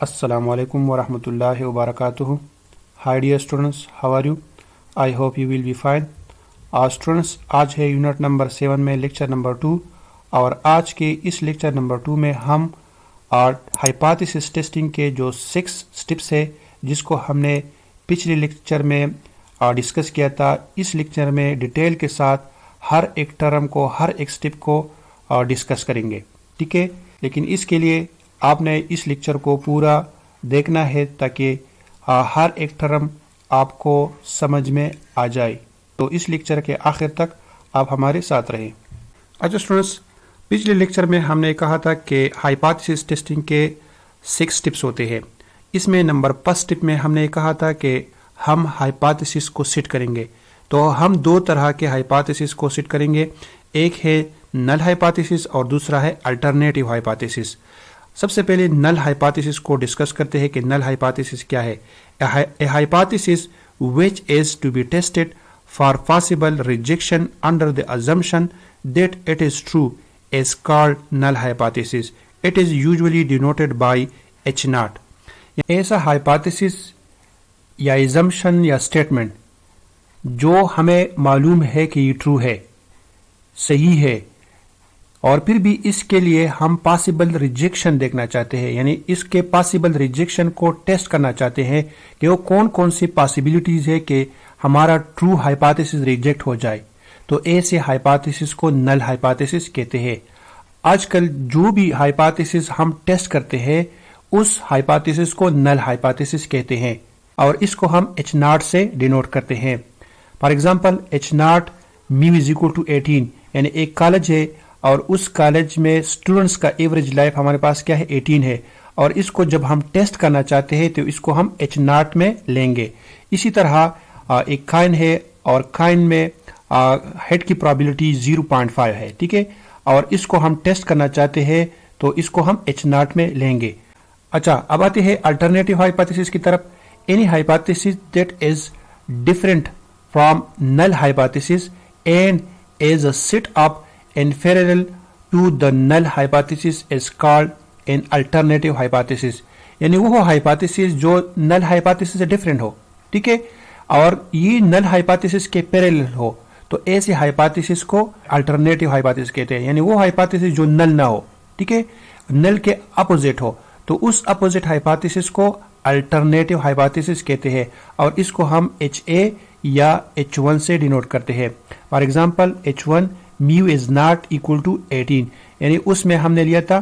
Assalamu alaikum wa rahmatullahi wa barakatuh. Hi dear students, how are you? I hope you will be fine. Students आज है unit number 7 में lecture number 2 और आज के इस lecture number 2 में हम हाइपोथेसिस टेस्टिंग के जो 6 स्टेप्स है जिसको हमने पिछले लेक्चर में डिस्कस किया था, इस लेक्चर में डिटेल के साथ हर एक टर्म को, हर एक स्टेप को डिस्कस करेंगे। ठीक है, लेकिन इसके लिए आपने इस लेक्चर को पूरा देखना है ताकि हर एक टर्म आपको समझ में आ जाए। तो इस लेक्चर के आखिर तक आप हमारे साथ रहें। अच्छा स्टूडेंट्स, पिछले लेक्चर में हमने कहा था कि हाइपोथेसिस टेस्टिंग के 6 स्टेप्स होते हैं। इसमें नंबर फर्स्ट स्टेप में हमने कहा था कि हम हाइपोथेसिस को सेट करेंगे। तो हम दो तरह के हाइपोथेसिस को सेट करेंगे, एक है नल हाइपोथेसिस और दूसरा है अल्टरनेटिव हाइपोथेसिस। सबसे पहले नल हाइपोथेसिस को डिस्कस करते हैं कि नल हाइपोथेसिस क्या है। A hypothesis which is to be tested for possible rejection under the assumption that it is true is called null hypothesis. It is usually denoted by H0. ऐसा hypothesis या assumption या statement जो हमें मालूम है कि ये ट्रू है, सही है, और फिर भी इसके लिए हम पॉसिबल रिजेक्शन देखना चाहते हैं, यानी इसके पॉसिबल रिजेक्शन को टेस्ट करना चाहते हैं कि वो कौन कौन सी पॉसिबिलिटीज है कि हमारा ट्रू हाइपोथेसिस रिजेक्ट हो जाए। तो ऐसे हाइपोथेसिस को नल हाइपोथेसिस कहते हैं। आजकल जो भी हाइपोथेसिस हम टेस्ट करते हैं उस हाइपोथेसिस को नल हाइपोथेसिस कहते हैं और इसको हम H0 से डिनोट करते हैं। For example H0 mu is equal to 18, यानी एक कॉलेज है और उस कॉलेज में स्टूडेंट्स का एवरेज लाइफ हमारे पास क्या है, 18 है, और इसको जब हम टेस्ट करना चाहते हैं तो इसको हम H0 में लेंगे। इसी तरह एक काइन है और काइन में हेड की प्रोबेबिलिटी 0.5 है, ठीक है, और इसको हम टेस्ट करना चाहते हैं तो इसको हम H0 में लेंगे। अच्छा, अब आते हैं अल्टरनेटिव हाइपोथेसिस की तरफ। Any hypothesis that is different from null hypothesis and is a set of inferior to the null hypothesis is called an alternative hypothesis. यानी वो हाइपोथेसिस जो नल हाइपोथेसिस से डिफरेंट हो, ठीक है, और ये नल हाइपोथेसिस के पैरेलल हो, तो ऐसे हाइपोथेसिस को अल्टरनेटिव हाइपोथेसिस कहते हैं। यानी वो हाइपोथेसिस जो नल ना हो, ठीक है, नल के अपोजिट हो, तो उस अपोजिट हाइपोथेसिस को अल्टरनेटिव हाइपोथेसिस कहते हैं और इसको हम HA या H1 से डिनोट करते हैं। For example H1 mu is not equal to 18, यानी उसमें हमने लिया था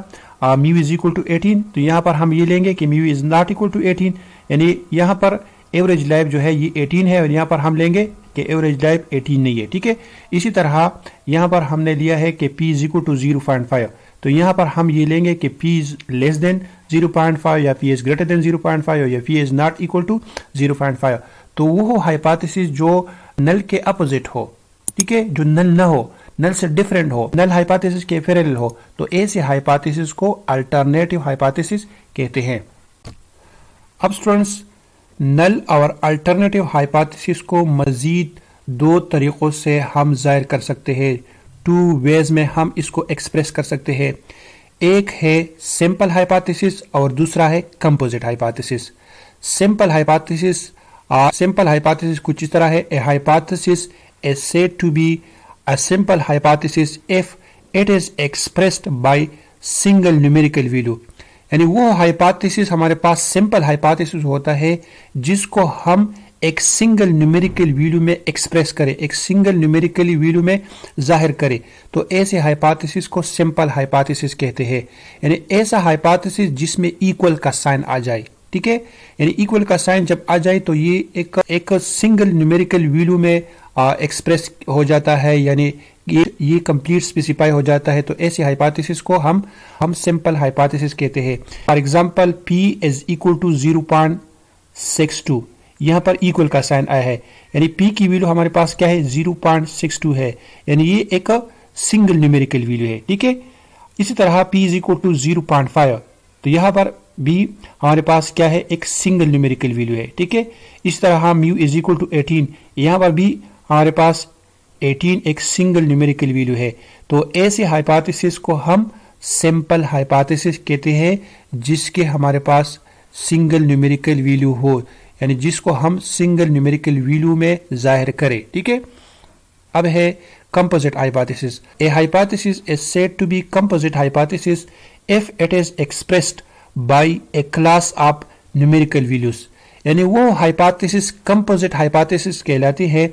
म्यू इज इक्वल टू 18, तो यहाँ पर हम ये लेंगे कि mu is not equal to 18, यानी यहाँ पर एवरेज लाइफ जो है ये 18 है और यहाँ पर हम लेंगे कि एवरेज लाइफ 18 नहीं है, ठीक है। इसी तरह यहाँ पर हमने लिया है कि P इज इक्वल टू 0.5, तो यहाँ पर हम ये लेंगे कि P इज लेस देन 0.5 या P इज ग्रेटर देन 0.5 या P is not equal to 0.5। तो वो हाइपोथेसिस जो नल के अपोजिट हो, ठीक है, जो नल ना हो, नल से डिफरेंट हो, नल हाइपोथेसिस के पैरेलल हो, तो ऐसे हाइपोथेसिस को अल्टरनेटिव हाइपोथेसिस कहते हैं। अब स्टूडेंट्स, नल और अल्टरनेटिव हाइपोथेसिस को मजीद दो तरीकों से हम जाहिर कर सकते हैं। 2 वेज में हम इसको एक्सप्रेस कर सकते हैं। एक है सिंपल हाइपोथेसिस और दूसरा है कंपोजिट हाइपोथेसिस। सिंपल हाइपोथेसिस कुछ इस तरह है। A hypothesis is said to be a simple hypothesis if it is expressed by single numerical value। यानी वो हाइपोथेसिस हमारे पास सिंपल हाइपोथेसिस होता है जिसको हम एक सिंगल न्यूमेरिकल वैल्यू में एक्सप्रेस करें, एक सिंगल न्यूमेरिकल वैल्यू में जाहिर करें, तो ऐसे हाइपोथेसिस को सिंपल हाइपोथेसिस कहते हैं। यानी ऐसा हाइपोथेसिस जिसमें इक्वल का साइन आ जाए, ठीक है, यानी इक्वल का साइन जब आ जाए तो ये एक सिंगल न्यूमेरिकल वैल्यू में एक्सप्रेस हो जाता है, यानी ये कंप्लीट स्पेसिफाई हो जाता है, तो ऐसे हाइपोथेसिस को हम सिंपल हाइपोथेसिस कहते हैं। For example P is equal to 0.62, यहाँ पर इक्वल का साइन आया है, यानी P की वैल्यू हमारे पास क्या है, 0.62 है, यानी ये एक सिंगल न्यूमेरिकल वैल्यू है, ठीक है। इसी तरह P इज इक्वल टू 0.5, तो यहाँ पर भी हमारे पास क्या है, एक सिंगल न्यूमेरिकल वैल्यू है, ठीक है। इस तरह म्यू इज इक्वल टू 18, यहाँ पर भी हमारे पास 18 एक सिंगल न्यूमेरिकल वैल्यू है। तो ऐसे हाइपोथेसिस को हम सिंपल हाइपोथेसिस कहते हैं जिसके हमारे पास सिंगल न्यूमेरिकल वैल्यू हो, यानी जिसको हम सिंगल न्यूमेरिकल वैल्यू में जाहिर करें। ठीक है, अब है composite hypothesis. A hypothesis is said to be composite hypothesis if it is expressed by a class of numerical values. यानी वो hypothesis composite hypothesis कहलाती है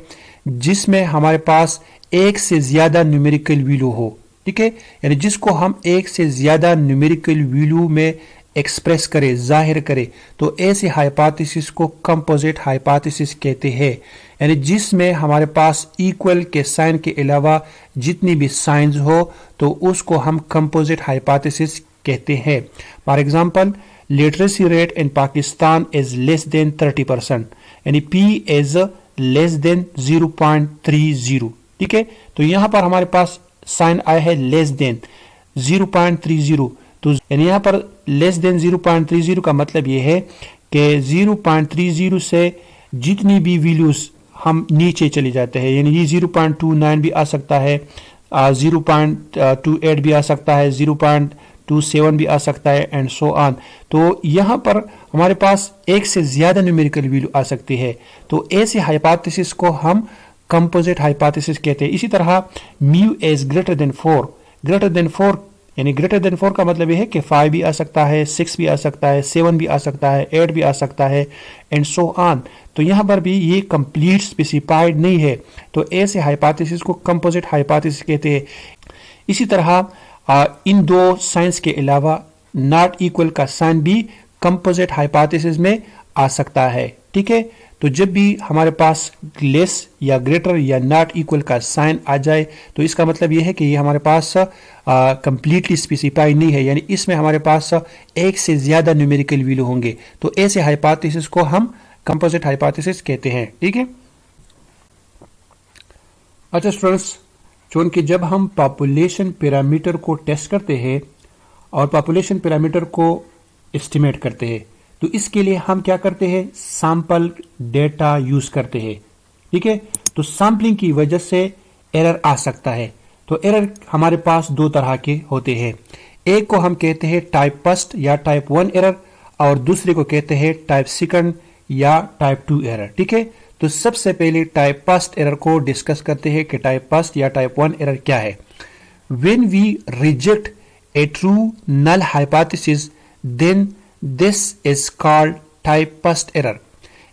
जिसमें हमारे पास एक से ज्यादा न्यूमेरिकल वैल्यू हो। ठीक है, यानी जिसको हम एक से ज्यादा न्यूमेरिकल वैल्यू में एक्सप्रेस करे, जाहिर करे, तो ऐसी हाइपोथेसिस को कंपोजिट हाइपोथेसिस कहते हैं। यानी जिसमें हमारे पास इक्वल के साइन के अलावा जितनी भी साइंस हो तो उसको हम कंपोजिट हाइपोथेसिस कहते हैं। For example, literacy rate in Pakistan is less then 30%, यानी P इज लेस देन 0.30। ठीक है, तो यहां पर हमारे पास साइन आया है लेस देन 0.30, तो यानी यहाँ पर लेस देन 0.30 का मतलब ये है कि 0.30 से जितनी भी वैल्यूज हम नीचे चले जाते हैं, यानी ये 0.29 भी आ सकता है, 0.28 भी आ सकता है, 0.27 भी आ सकता है, एंड सो ऑन। तो यहाँ पर हमारे पास एक से ज्यादा न्यूमेरिकल वैल्यू आ सकती है, तो ऐसे हाइपोथेसिस को हम कंपोजिट हाइपोथेसिस कहते हैं। इसी तरह म्यू इज ग्रेटर देन 4, यानी ग्रेटर देन 4 का मतलब यह है कि 5 भी आ सकता है, 6 भी आ सकता है, 7 भी आ सकता है, 8 भी आ सकता है, एंड सो ऑन। तो यहाँ पर भी ये कंप्लीट स्पेसिफाइड नहीं है, तो ऐसे हाइपोथेसिस को कंपोजिट हाइपोथेसिस कहते हैं। इसी तरह इन दो साइंस के अलावा नॉट इक्वल का साइन भी कंपोजिट हाइपोथेसिस में आ सकता है। ठीक है, तो जब भी हमारे पास लेस या ग्रेटर या नॉट इक्वल का साइन आ जाए तो इसका मतलब यह है कि ये हमारे पास कंप्लीटली स्पेसिफाई नहीं है, यानी इसमें हमारे पास एक से ज्यादा न्यूमेरिकल वैल्यू होंगे, तो ऐसे हाइपोथेसिस को हम कंपोजिट हाइपोथेसिस कहते हैं। ठीक है, अच्छा स्टूडेंट्स, चूंकि जब हम पॉपुलेशन पैरामीटर को टेस्ट करते हैं और पॉपुलेशन पैरामीटर को एस्टिमेट करते हैं, तो इसके लिए हम क्या करते हैं, सैंपल डेटा यूज करते हैं। ठीक है, तो सैंपलिंग की वजह से एरर आ सकता है। तो एरर हमारे पास दो तरह के होते हैं, एक को हम कहते हैं टाइप फर्स्ट या टाइप 1 एरर, और दूसरे को कहते हैं टाइप सेकंड या टाइप 2 एरर। ठीक है, तो सबसे पहले टाइप फर्स्ट एरर को डिस्कस करते हैं कि टाइप फर्स्ट या टाइप 1 एरर क्या है। When we reject a true null hypothesis then this is called type first error.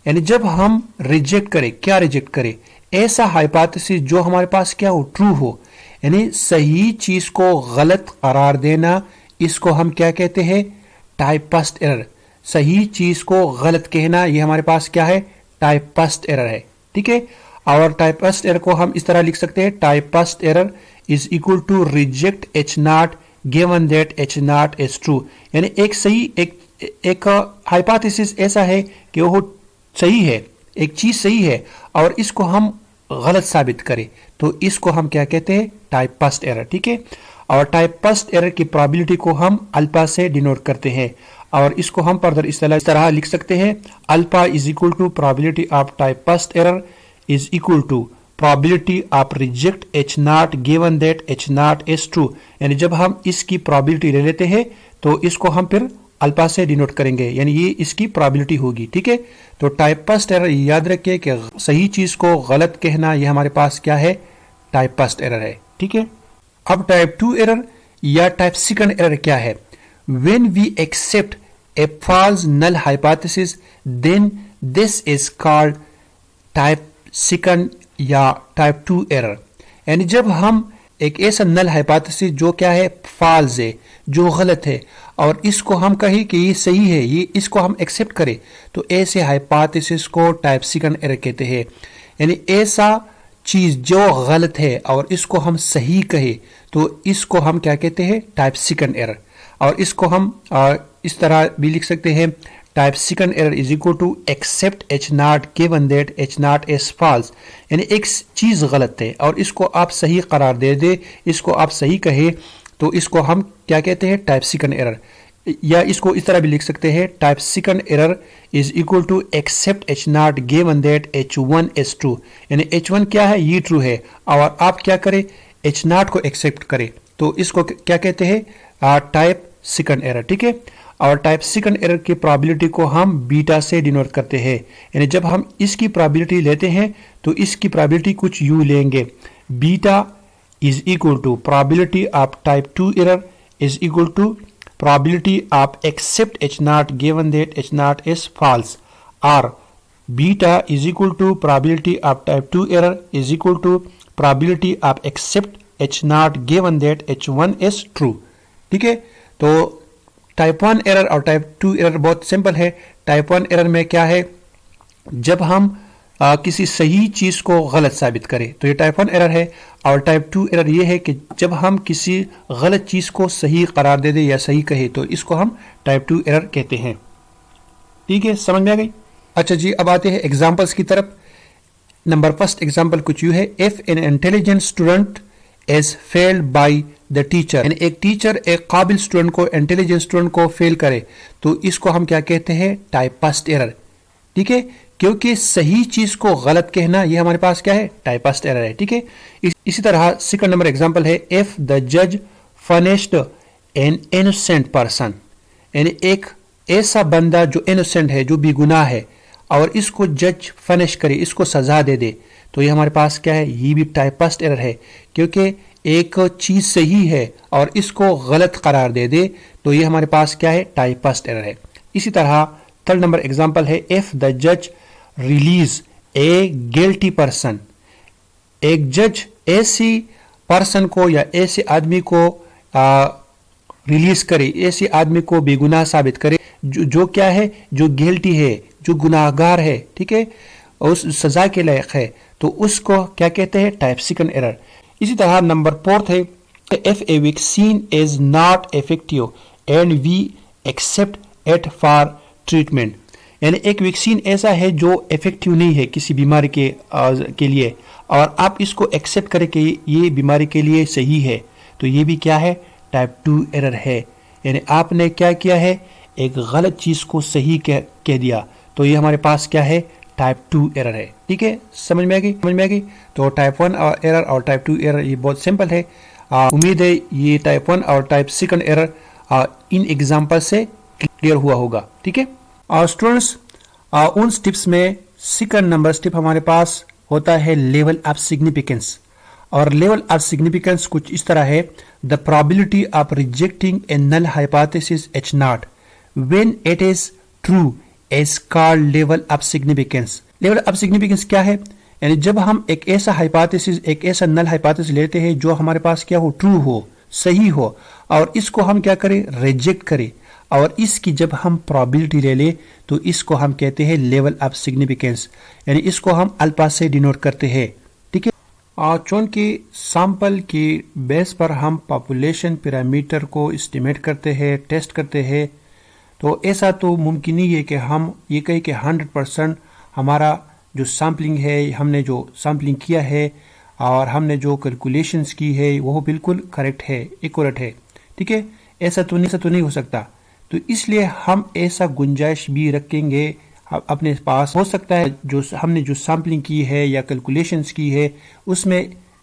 यानी जब हम रिजेक्ट करें, क्या रिजेक्ट करें, ऐसा हाइपोथेसिस जो हमारे पास क्या हो, ट्रू हो, यानी सही चीज को गलत करार देना, इसको हम क्या कहते हैं, टाइप फर्स्ट एरर। सही चीज को गलत कहना, ये हमारे पास क्या है, टाइप फर्स्ट एरर है। ठीक है, और टाइप फर्स्ट एरर को हम इस तरह लिख सकते हैं, type first error is equal to reject H not given that H not is true. यानी एक हाइपोथेसिस ऐसा है कि वो सही है, एक चीज सही है और इसको हम गलत साबित करें, तो इसको हम क्या कहते हैं, टाइप फर्स्ट एरर। ठीक है, और टाइप फर्स्ट एरर की प्रोबेबिलिटी को हम अल्फा से डिनोट करते हैं, और इसको हम फर्दर इस तरह लिख सकते हैं, alpha is equal to probability of type first error is equal to probability of reject H not given that H not is true. यानी जब हम इसकी प्रोबेबिलिटी ले लेते हैं तो इसको हम फिर अल्फा से डिनोट करेंगे, यानी ये इसकी प्रोबेबिलिटी होगी। ठीक है, तो टाइप फर्स्ट एरर याद रखिए कि सही चीज को गलत कहना, ये हमारे पास क्या है, टाइप फर्स्ट एरर है। ठीक है, अब टाइप 2 एरर या टाइप सेकंड एरर क्या है। When we accept a false null hypothesis then this is called type second या टाइप 2 एरर। यानी जब हम एक ऐसा नल हाइपोथेसिस जो क्या है, फॉल्स है, जो गलत है, और इसको हम कहें कि ये सही है, ये इसको हम एक्सेप्ट करें, तो ऐसे हाइपोथेसिस को टाइप सेकंड एरर कहते हैं। यानी ऐसा चीज जो गलत है और इसको हम सही कहे, तो इसको हम क्या कहते हैं, टाइप सेकंड एरर। और इसको हम इस तरह भी लिख सकते हैं, type second error is equal to accept H not given that H not is false. यानी एक चीज गलत है और इसको आप सही करार दे, इसको आप सही कहे, तो इसको हम क्या कहते हैं, टाइप सेकंड एरर। या इसको इस तरह भी लिख सकते हैं, type second error is equal to accept H not given that H1 is true. यानी H1 क्या है, ये ट्रू है, और आप क्या करें, एच नॉट को एक्सेप्ट करें, तो इसको क्या कहते हैं, टाइप सेकंड एरर। ठीक है, और टाइप सेकंड एरर की प्रोबेबिलिटी को हम बीटा से डिनोट करते हैं। यानी जब हम इसकी प्रोबेबिलिटी लेते हैं तो इसकी प्रोबेबिलिटी कुछ यू लेंगे, beta is equal to probability of type 2 error is equal to probability of accept H not given that H not is false, और beta is equal to probability of type 2 error is equal to probability of accept H not given that H1 is true. ठीक है, तो type 1 error और type 2 error बहुत simple है। Type 1 error में क्या है, जब हम किसी सही चीज को गलत साबित करें तो ये टाइप 1 एरर है, और टाइप 2 एरर ये है कि जब हम किसी गलत चीज को सही करार दे दे या सही कहे तो इसको हम टाइप 2 एरर कहते हैं। ठीक है, समझ में आ गई। अच्छा जी, अब आते हैं एग्जांपल्स की तरफ। नंबर फर्स्ट एग्जांपल कुछ यूं है, if an intelligent student is failed by the teacher, यानी एक टीचर एक काबिल स्टूडेंट को, इंटेलिजेंट स्टूडेंट को फेल करे तो इसको हम क्या कहते हैं, टाइप फर्स्ट एरर। ठीक है, क्योंकि सही चीज को गलत कहना ये हमारे पास क्या है, टाइप फर्स्ट एरर है। ठीक है, इसी तरह सेकंड नंबर एग्जांपल है, इफ द जज फनिश्ड एन इनोसेंट पर्सन, यानी एक ऐसा बंदा जो इनोसेंट है, जो बेगुनाह है, और इसको जज फनिश करे, इसको सजा दे दे, तो ये हमारे पास क्या है, ये भी टाइप फर्स्ट एरर है। क्योंकि एक चीज सही है और इसको गलत करार दे दे तो ये हमारे पास क्या है, टाइप फर्स्ट एरर है। इसी तरह थर्ड नंबर एग्जांपल है, इफ द जज रिलीज ए गिल्टी पर्सन, एक जज ऐसी पर्सन को या ऐसे आदमी को रिलीज करे, ऐसे आदमी को बेगुनाह साबित करे जो क्या है, जो गिल्टी है, जो गुनाहगार है, ठीक है, उस सजा के लायक है, तो उसको क्या कहते हैं, टाइप सेकंड एरर। इसी तरह नंबर फोर्थ है, if a vaccine is not effective and we accept it for treatment, यानी एक वैक्सीन ऐसा है जो इफेक्टिव नहीं है किसी बीमारी के लिए, और आप इसको एक्सेप्ट करें कि ये बीमारी के लिए सही है, तो ये भी क्या है, टाइप 2 एरर है। यानी आपने क्या किया है, एक गलत चीज को सही कह दिया, तो ये हमारे पास क्या है, टाइप 2 एरर है। ठीक है, समझ में आ गई। तो टाइप 1 एरर और टाइप 2 एरर ये बहुत सिंपल है। उम्मीद है ये टाइप 1 और type second error in example से क्लियर हुआ होगा। ठीक है, और स्टूडेंट्स उन स्टेप्स में सेकंड नंबर स्टेप हमारे पास होता है लेवल ऑफ सिग्निफिकेंस, और लेवल ऑफ सिग्निफिकेंस कुछ इस तरह है, the probability of rejecting a null hypothesis H not when it is true is called level of significance. Level of significance क्या है, यानी जब हम एक ऐसा हाइपोथेसिस, एक ऐसा नल हाइपोथेसिस लेते हैं जो हमारे पास क्या हो, ट्रू हो, सही हो, और इसको हम क्या करें, रिजेक्ट करें, और इसकी जब हम प्रोबेबिलिटी ले ले तो इसको हम कहते हैं लेवल ऑफ सिग्निफिकेंस, यानी इसको हम अल्फा से डिनोट करते हैं। ठीक है, और चूंकि सैंपल की बेस पर हम पॉपुलेशन पैरामीटर को एस्टिमेट करते हैं, टेस्ट करते हैं, तो ऐसा तो मुमकिन नहीं है कि हम ये कहें कि 100% हमारा जो सैम्पलिंग है, हमने जो सैम्पलिंग किया है और हमने जो कैलकुलेशंस की है वो बिल्कुल करेक्ट है, एक्यूरेट है। ठीक है, ऐसा तो नहीं हो सकता, तो इसलिए हम ऐसा गुंजाइश भी रखेंगे अपने पास। हो सकता है जो हमने जो सैम्पलिंग की है या कैलकुलेशंस की है उसमें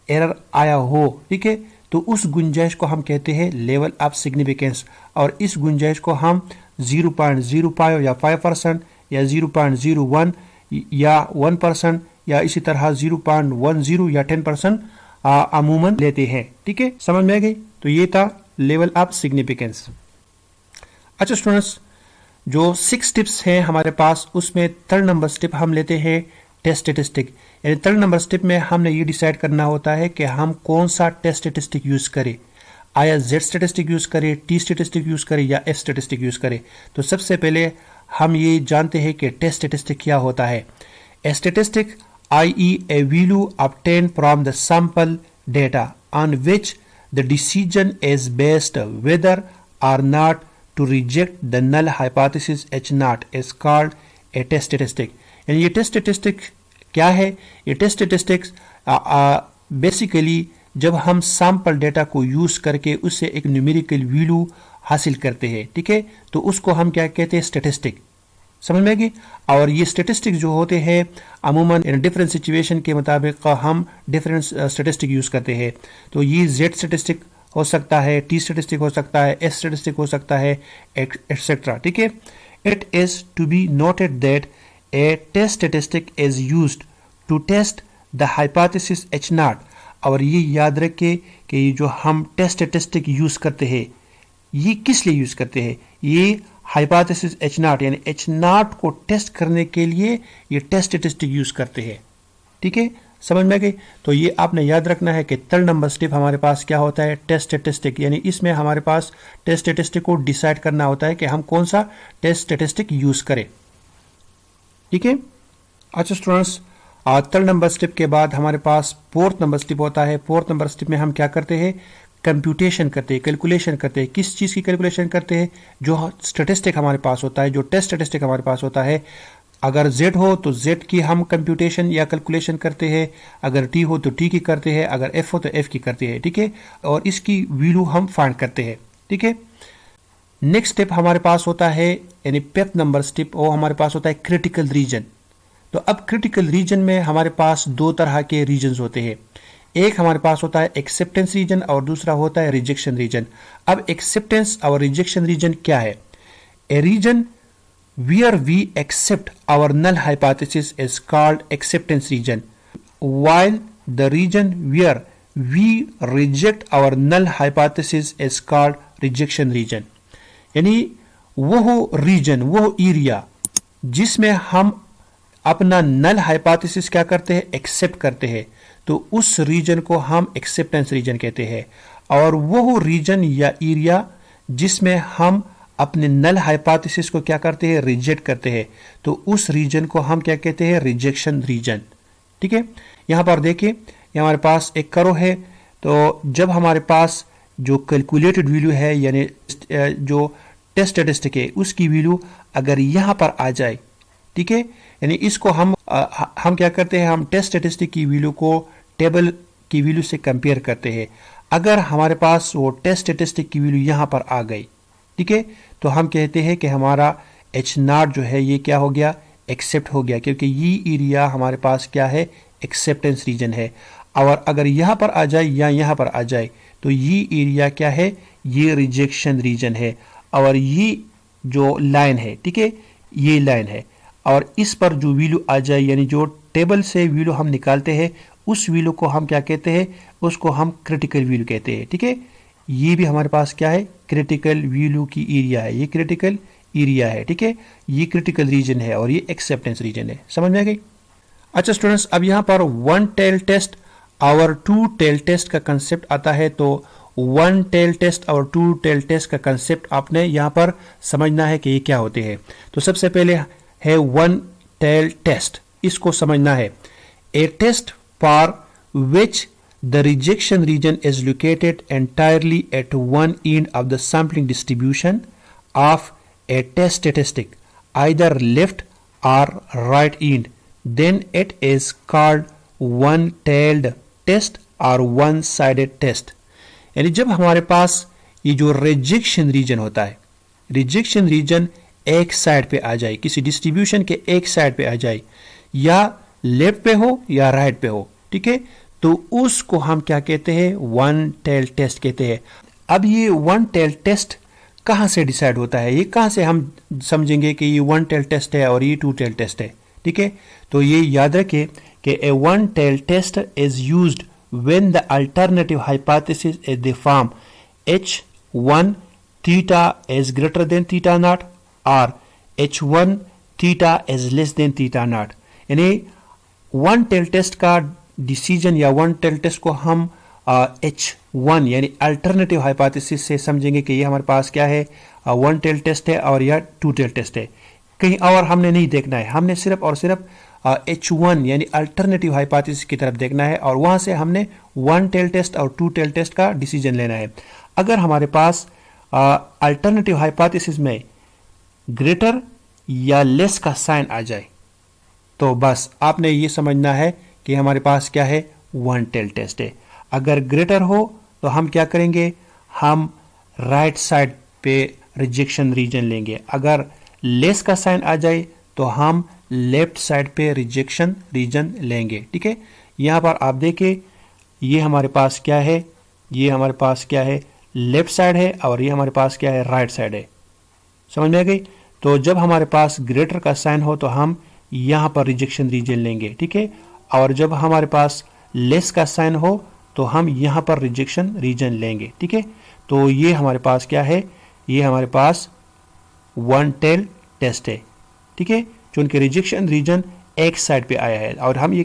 एरर आया हो। ठीक है, तो उस गुंजाइश को हम कहते हैं लेवल ऑफ सिग्निफिकेंस, और इस गुंजाइश को हम 0.05 या 5% या 0.01 या 1% या इसी तरह 0.10 या 10% अमूमन लेते हैं। ठीक है, समझ में आ गई। तो ये था लेवल ऑफ सिग्निफिकेंस। अच्छा स्टूडेंट्स, जो 6 स्टेप्स हैं हमारे पास, उसमें थर्ड नंबर स्टेप हम लेते हैं टेस्ट स्टैटिस्टिक। यानी थर्ड नंबर स्टेप में हमने ये डिसाइड करना होता है कि हम कौन सा टेस्ट स्टैटिस्टिक यूज करें, आया Z स्टैटिस्टिक यूज करें, T स्टैटिस्टिक यूज करें या F स्टैटिस्टिक यूज करें। तो सबसे पहले हम ये जानते हैं कि टेस्ट स्टैटिस्टिक क्या होता है। ए statistic i.e. a value obtained from the sample data on which the decision is based whether or not to reject the null hypothesis H naught is called a test statistic। यानी ये test statistic क्या है, ये test statistics basically जब हम sample data को use करके उससे एक न्यूमेरिकल वैल्यू हासिल करते हैं, ठीक है, तो उसको हम क्या कहते हैं, स्टैटिस्टिक। समझ में आएगी। और ये स्टैटिस्टिक जो होते हैं अमूमन इन डिफरेंट सिचुएशन के मुताबिक हम डिफरेंट स्टैटिस्टिक यूज करते हैं। तो ये Z स्टैटिस्टिक हो सकता है, टी स्टैटिस्टिक हो सकता है, एस स्टैटिस्टिक हो सकता है, एटसेट्रा। ठीक है, it is to be noted that a test statistic is used to test the hypothesis H not. और ये याद रखें कि ये जो हम टेस्ट स्टैटिस्टिक यूज करते हैं, ये किस लिए यूज करते हैं? ये हाइपोथेसिस एच नॉट यानी एच नॉट को टेस्ट करने के लिए ये टेस्ट स्टैटिस्टिक यूज करते हैं। ठीक है, समझ में गई? तो ये आपने याद रखना है कि थर्ड नंबर स्टेप हमारे पास क्या होता है? Test statistic. यानी इसमें हमारे पास टेस्ट स्टैटिस्टिक को डिसाइड करना होता है कि हम कौन सा टेस्ट स्टैटिस्टिक यूज करें। ठीक है, अच्छा स्टूडेंट्स, थर्ड नंबर स्टेप के बाद हमारे पास फोर्थ नंबर स्टेप होता है। फोर्थ नंबर स्टेप में हम क्या करते हैं? कंप्यूटेशन करते हैं, कैलकुलेशन करते हैं। किस चीज़ की कैलकुलेशन करते हैं? जो स्टैटिस्टिक हमारे पास होता है, जो टेस्ट स्टैटिस्टिक हमारे पास होता है, अगर z हो तो z की हम कंप्यूटेशन या कैलकुलेशन करते हैं, अगर t हो तो t की करते हैं, अगर f हो तो f की करते हैं। ठीक है, और इसकी वैल्यू हम फाइंड करते हैं। ठीक है, नेक्स्ट स्टेप हमारे पास होता है, यानी फिफ्थ नंबर स्टेप, वो हमारे पास होता है क्रिटिकल रीजन। तो अब क्रिटिकल रीजन में हमारे पास दो तरह के रीजन होते हैं। एक हमारे पास होता है एक्सेप्टेंस रीजन और दूसरा होता है रिजेक्शन रीजन। अब एक्सेप्टेंस और रिजेक्शन रीजन क्या है? ए reason where we accept our null hypothesis is called acceptance region, while the region where we reject our null hypothesis is called rejection region। यानी वो रीजन, वो एरिया जिसमें हम अपना नल हाइपोथेसिस क्या करते हैं? एक्सेप्ट करते हैं, तो उस रीजन को हम एक्सेप्टेंस रीजन कहते हैं। और वो रीजन या एरिया जिसमें हम अपने नल हाइपोथेसिस को क्या करते हैं? रिजेक्ट करते हैं, तो उस रीजन को हम क्या कहते हैं? Rejection region. ठीक है, यहां पर देखिए, ये हमारे पास एक करो है, तो जब हमारे पास जो कैलकुलेटेड वैल्यू है यानी जो टेस्ट स्टैटिस्टिक है उसकी वैल्यू अगर यहां पर आ जाए, ठीक है, यानी इसको हम क्या करते हैं? हम टेस्ट स्टैटिस्टिक की वैल्यू को टेबल की वैल्यू से कंपेयर करते हैं। अगर हमारे पास वो टेस्ट स्टैटिस्टिक की वैल्यू यहां पर आ गई, ठीक है, तो हम कहते हैं कि हमारा एच नॉट जो है ये क्या हो गया? एक्सेप्ट हो गया, क्योंकि ये एरिया हमारे पास क्या है? एक्सेप्टेंस रीजन है। और अगर यहां पर आ जाए या यहां पर आ जाए तो ये एरिया क्या है? ये रिजेक्शन रीजन है। और ये जो लाइन है, ठीक है, ये लाइन है, और इस पर जो वैल्यू आ जाए यानी जो टेबल से वैल्यू हम निकालते हैं उस वैल्यू को हम क्या कहते हैं? उसको हम क्रिटिकल वैल्यू कहते हैं। ठीक है, ये भी हमारे पास क्या है? क्रिटिकल वैल्यू की एरिया है, ये क्रिटिकल एरिया है। ठीक है, ये क्रिटिकल रीजन है और ये एक्सेप्टेंस रीजन है। समझ में आ गई? अच्छा स्टूडेंट्स, अब यहाँ पर वन टेल टेस्ट और टू टेल टेस्ट का कंसेप्ट आता है। तो वन टेल टेस्ट और टू टेल टेस्ट का कंसेप्ट आपने यहाँ पर समझना है कि ये क्या होते हैं। तो सबसे पहले है वन टेल टेस्ट, इसको समझना है। A test for which the rejection region is located entirely at one end of the sampling distribution of a test statistic, either left or right end, then it is called one-tailed test or one-sided test। यानी जब हमारे पास ये जो rejection reason होता है, rejection reason एक side पे आ जाए, किसी डिस्ट्रीब्यूशन के एक साइड पे आ जाए, या लेफ्ट पे हो या राइट पे हो, ठीक है, तो उसको हम क्या कहते हैं? वन टेल टेस्ट कहते हैं। अब ये वन टेल टेस्ट कहाँ से डिसाइड होता है? ये कहाँ से हम समझेंगे कि ये वन टेल टेस्ट है और ये टू टेल टेस्ट है? ठीक है, तो ये याद रखें कि a one tail test is used when the alternative hypothesis is the form H1 theta is greater than theta not और H1 theta is less than theta not. यानी वन टेल टेस्ट का डिसीजन या one tail test को हम H1 यानी alternative hypothesis से समझेंगे कि ये हमारे पास क्या है? वन टेल टेस्ट है और या टू टेल टेस्ट है। कहीं और हमने नहीं देखना है, हमने सिर्फ और सिर्फ H1 यानी अल्टरनेटिव हाइपोथेसिस की तरफ देखना है और वहां से हमने वन टेल टेस्ट और टू टेल टेस्ट का डिसीजन लेना है। अगर हमारे पास अल्टरनेटिव हाइपोथेसिस में ग्रेटर या लेस का साइन आ जाए तो बस आपने ये समझना है कि हमारे पास क्या है? वन टेल टेस्ट है। अगर ग्रेटर हो तो हम क्या करेंगे? हम राइट साइड पे रिजेक्शन रीजन लेंगे। अगर लेस का साइन आ जाए तो हम लेफ्ट साइड पे रिजेक्शन रीजन लेंगे। ठीक है, यहां पर आप देखिए, ये हमारे पास क्या है? ये हमारे पास क्या है, लेफ्ट साइड है, और ये हमारे पास क्या है, राइट साइड है। समझ में आ गई। तो जब हमारे पास ग्रेटर का साइन हो तो हम यहाँ पर रिजेक्शन रीजन लेंगे, ठीक है। और जब हमारे पास लेस का साइन हो तो हम यहाँ पर रिजेक्शन रीजन लेंगे, ठीक है। तो ये हमारे पास क्या है, ये हमारे पास वन टेल टेस्ट है, ठीक है। चूंकि रिजेक्शन रीजन एक साइड पे आया है, और हम ये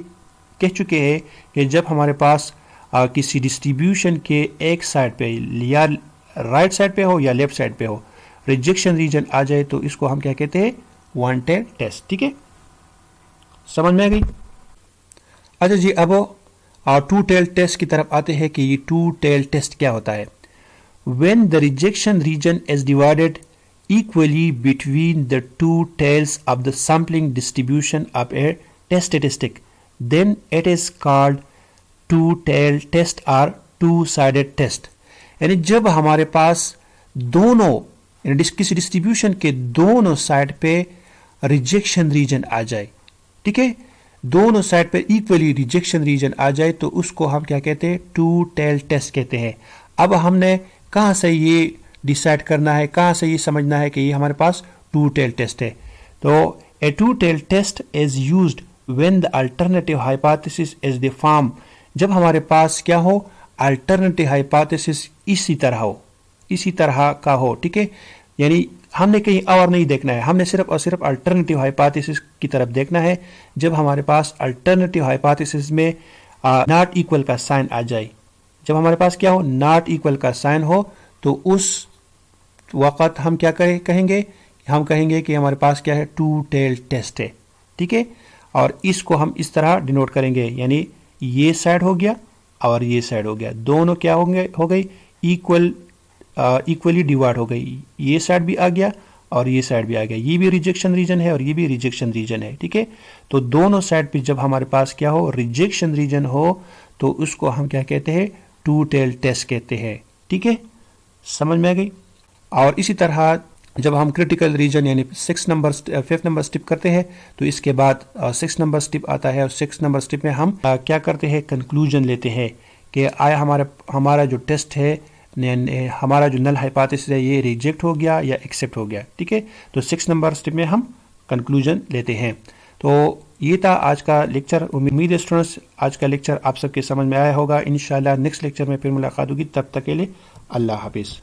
कह चुके हैं कि जब हमारे पास किसी डिस्ट्रीब्यूशन के एक साइड पे या राइट साइड पे हो या लेफ्ट साइड पे हो रिजेक्शन रीजन आ जाए तो इसको हम क्या कहते हैं, वन टेल टेस्ट, ठीक है। समझ में आ गई। अच्छा जी, अब टू टेल टेस्ट की तरफ आते हैं कि ये टू टेल टेस्ट क्या होता है। When the rejection region is divided equally between the two tails of the sampling distribution of a test statistic, then it is called two-tail test or two-sided test। यानी जब हमारे पास दोनों किसी distribution के दोनों साइड पे रिजेक्शन रीजन आ जाए, ठीक है, दोनों साइड पे इक्वली रिजेक्शन रीजन आ जाए तो उसको हम क्या कहते हैं, टू टेल टेस्ट कहते हैं। अब हमने कहाँ से ये डिसाइड करना है, कहाँ से ये समझना है कि ये हमारे पास टू टेल टेस्ट है। तो a two tail test is used when the alternative hypothesis is the form. जब हमारे पास क्या हो, अल्टरनेटिव हाइपोथेसिस इसी तरह का हो, ठीक है। यानी हमने कहीं और नहीं देखना है, हमने सिर्फ और सिर्फ अल्टरनेटिव हाइपोथेसिस की तरफ देखना है। जब हमारे पास अल्टरनेटिव हाइपोथेसिस में नॉट इक्वल का साइन आ जाए, जब हमारे पास क्या हो, नॉट इक्वल का साइन हो, तो उस वक़्त हम क्या कहेंगे, हम कहेंगे कि हमारे पास क्या है, टू टेल टेस्ट है, ठीक है। और इसको हम इस तरह डिनोट करेंगे, यानी ये साइड हो गया और ये साइड हो गया, दोनों क्या हो गई, इक्वली डिवाइड हो गई। ये साइड भी आ गया और ये साइड भी आ गया, ये भी रिजेक्शन रीजन है और ये भी रिजेक्शन रीजन है, ठीक है। तो दोनों साइड पे जब हमारे पास क्या हो, रिजेक्शन रीजन हो, तो उसको हम क्या कहते हैं, टू टेल टेस्ट कहते हैं, ठीक है। समझ में आ गई। और इसी तरह जब हम क्रिटिकल रीजन यानी 5th नंबर स्टेप करते हैं तो इसके बाद 6 नंबर स्टेप आता है, और 6 नंबर स्टेप में हम क्या करते हैं, कंक्लूजन लेते हैं कि आया हमारा जो टेस्ट है, हमारा जो नल हाइपोथेसिस है, ये रिजेक्ट हो गया या एक्सेप्ट हो गया, ठीक है। तो 6 नंबर स्टेप में हम कंक्लूजन लेते हैं। तो ये था आज का लेक्चर। उम्मीद है स्टूडेंट्स आज का लेक्चर आप सबके समझ में आया होगा। इंशाल्लाह नेक्स्ट लेक्चर में फिर मुलाकात होगी, तब तक के लिए अल्लाह हाफिज़।